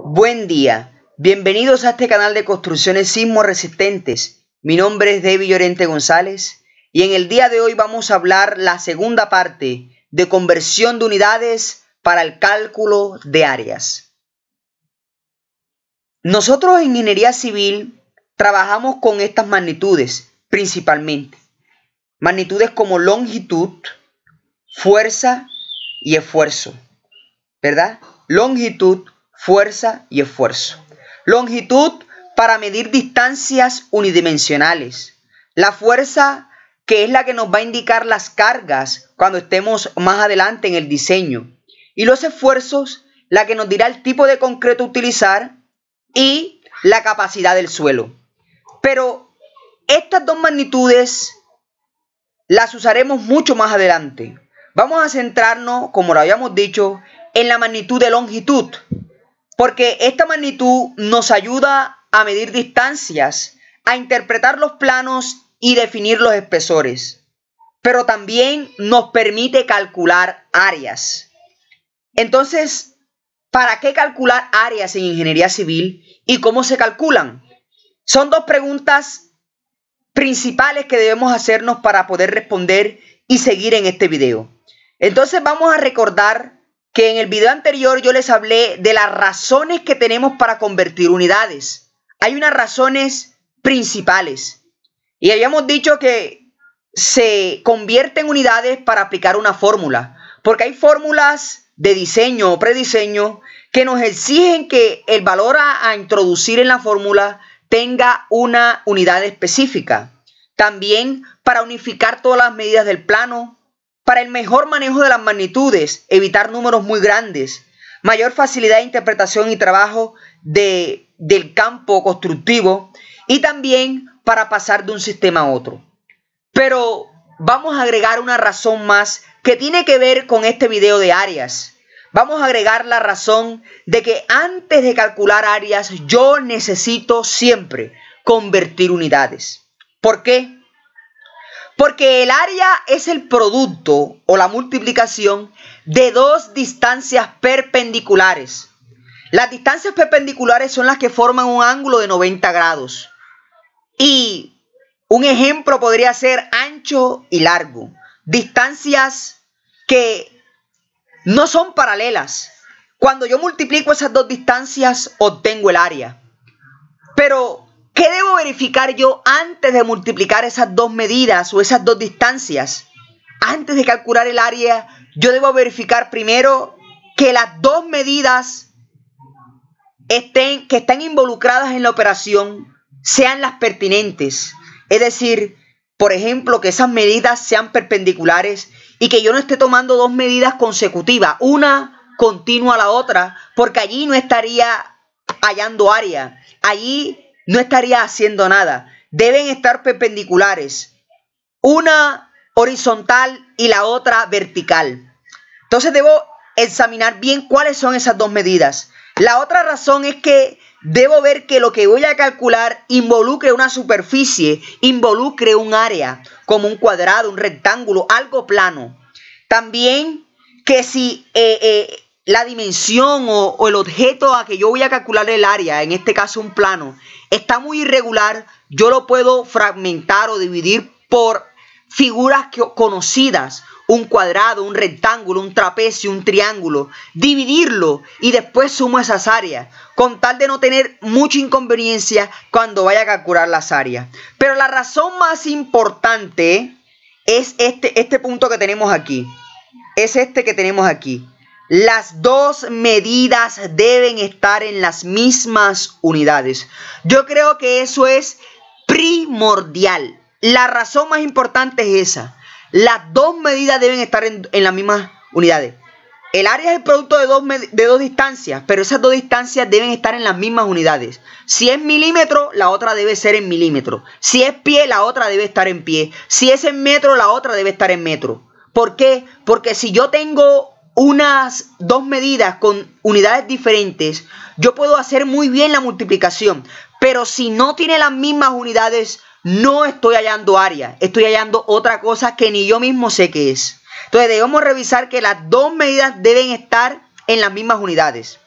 Buen día, bienvenidos a este canal de construcciones sismo resistentes. Mi nombre es David Llorente González y en el día de hoy vamos a hablar la segunda parte de conversión de unidades para el cálculo de áreas. Nosotros en ingeniería civil trabajamos con estas magnitudes principalmente. Magnitudes como longitud, fuerza y esfuerzo, ¿verdad? Longitud, fuerza y esfuerzo. Longitud para medir distancias unidimensionales. La fuerza que es la que nos va a indicar las cargas cuando estemos más adelante en el diseño. Y los esfuerzos, la que nos dirá el tipo de concreto a utilizar y la capacidad del suelo. Pero estas dos magnitudes las usaremos mucho más adelante. Vamos a centrarnos, como lo habíamos dicho, en la magnitud de longitud. Porque esta magnitud nos ayuda a medir distancias, a interpretar los planos y definir los espesores. Pero también nos permite calcular áreas. Entonces, ¿para qué calcular áreas en ingeniería civil y cómo se calculan? Son dos preguntas principales que debemos hacernos para poder responder y seguir en este video. Entonces vamos a recordar que en el video anterior yo les hablé de las razones que tenemos para convertir unidades. Hay unas razones principales. Y habíamos dicho que se convierten unidades para aplicar una fórmula. Porque hay fórmulas de diseño o prediseño que nos exigen que el valor a introducir en la fórmula tenga una unidad específica. También para unificar todas las medidas del plano. Para el mejor manejo de las magnitudes, evitar números muy grandes, mayor facilidad de interpretación y trabajo del campo constructivo y también para pasar de un sistema a otro. Pero vamos a agregar una razón más que tiene que ver con este video de áreas. Vamos a agregar la razón de que antes de calcular áreas yo necesito siempre convertir unidades. ¿Por qué? Porque el área es el producto o la multiplicación de dos distancias perpendiculares. Las distancias perpendiculares son las que forman un ángulo de 90 grados. Y un ejemplo podría ser ancho y largo. Distancias que no son paralelas. Cuando yo multiplico esas dos distancias, obtengo el área. Pero ¿qué debo verificar yo antes de multiplicar esas dos medidas o esas dos distancias? Antes de calcular el área, yo debo verificar primero que las dos medidas que están involucradas en la operación sean las pertinentes. Es decir, por ejemplo, que esas medidas sean perpendiculares y que yo no esté tomando dos medidas consecutivas, una continua a la otra, porque allí no estaría hallando área. Allí no estaría haciendo nada. Deben estar perpendiculares. Una horizontal y la otra vertical. Entonces debo examinar bien cuáles son esas dos medidas. La otra razón es que debo ver que lo que voy a calcular involucre una superficie, involucre un área, como un cuadrado, un rectángulo, algo plano. También que si la dimensión o el objeto a que yo voy a calcular el área, en este caso un plano, está muy irregular, yo lo puedo fragmentar o dividir por figuras conocidas, un cuadrado, un rectángulo, un trapecio, un triángulo, dividirlo y después sumo esas áreas, con tal de no tener mucha inconveniencia cuando vaya a calcular las áreas. Pero la razón más importante es este punto que tenemos aquí, es este que tenemos aquí. Las dos medidas deben estar en las mismas unidades. Yo creo que eso es primordial. La razón más importante es esa. Las dos medidas deben estar en las mismas unidades. El área es el producto de dos distancias, pero esas dos distancias deben estar en las mismas unidades. Si es milímetro, la otra debe ser en milímetro. Si es pie, la otra debe estar en pie. Si es en metro, la otra debe estar en metro. ¿Por qué? Porque si yo tengo unas dos medidas con unidades diferentes, yo puedo hacer muy bien la multiplicación, pero si no tiene las mismas unidades, no estoy hallando área, estoy hallando otra cosa que ni yo mismo sé qué es. Entonces debemos revisar que las dos medidas deben estar en las mismas unidades.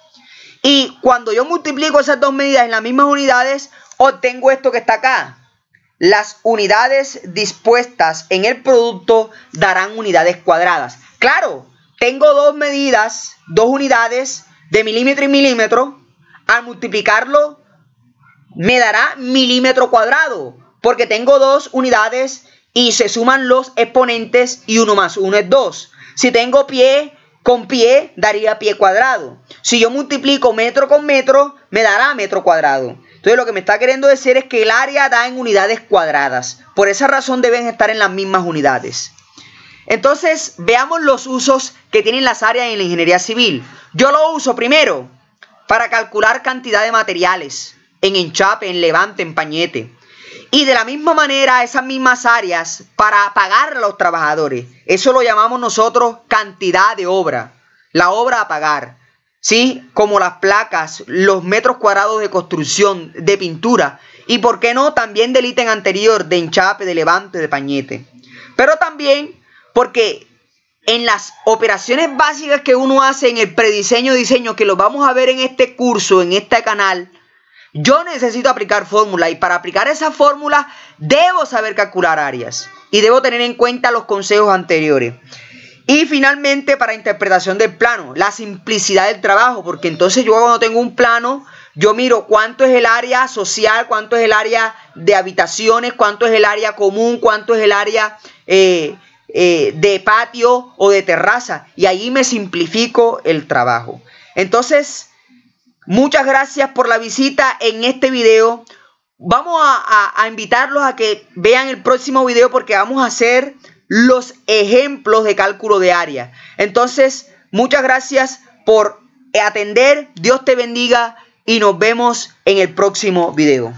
Y cuando yo multiplico esas dos medidas en las mismas unidades, obtengo esto que está acá. Las unidades dispuestas en el producto darán unidades cuadradas. Claro, tengo dos medidas, dos unidades de milímetro y milímetro. Al multiplicarlo me dará milímetro cuadrado, porque tengo dos unidades y se suman los exponentes y 1 más 1 es 2. Si tengo pie con pie, daría pie cuadrado. Si yo multiplico metro con metro, me dará metro cuadrado. Entonces lo que me está queriendo decir es que el área da en unidades cuadradas. Por esa razón deben estar en las mismas unidades. Entonces veamos los usos que tienen las áreas en la ingeniería civil. Yo lo uso primero para calcular cantidad de materiales en enchape, en levante, en pañete. Y de la misma manera esas mismas áreas para pagar a los trabajadores. Eso lo llamamos nosotros cantidad de obra. La obra a pagar. ¿Sí? Como las placas, los metros cuadrados de construcción, de pintura. Y por qué no, también del ítem anterior, de enchape, de levante, de pañete. Pero también porque en las operaciones básicas que uno hace en el prediseño, diseño, que lo vamos a ver en este curso, en este canal, yo necesito aplicar fórmulas. Y para aplicar esas fórmulas, debo saber calcular áreas. Y debo tener en cuenta los consejos anteriores. Y finalmente para interpretación del plano, la simplicidad del trabajo, porque entonces yo cuando tengo un plano, yo miro cuánto es el área social, cuánto es el área de habitaciones, cuánto es el área común, cuánto es el área de patio o de terraza. Y ahí me simplifico el trabajo. Entonces, muchas gracias por la visita en este video. Vamos a invitarlos a que vean el próximo video porque vamos a hacer los ejemplos de cálculo de área. Entonces, muchas gracias por atender. Dios te bendiga y nos vemos en el próximo video.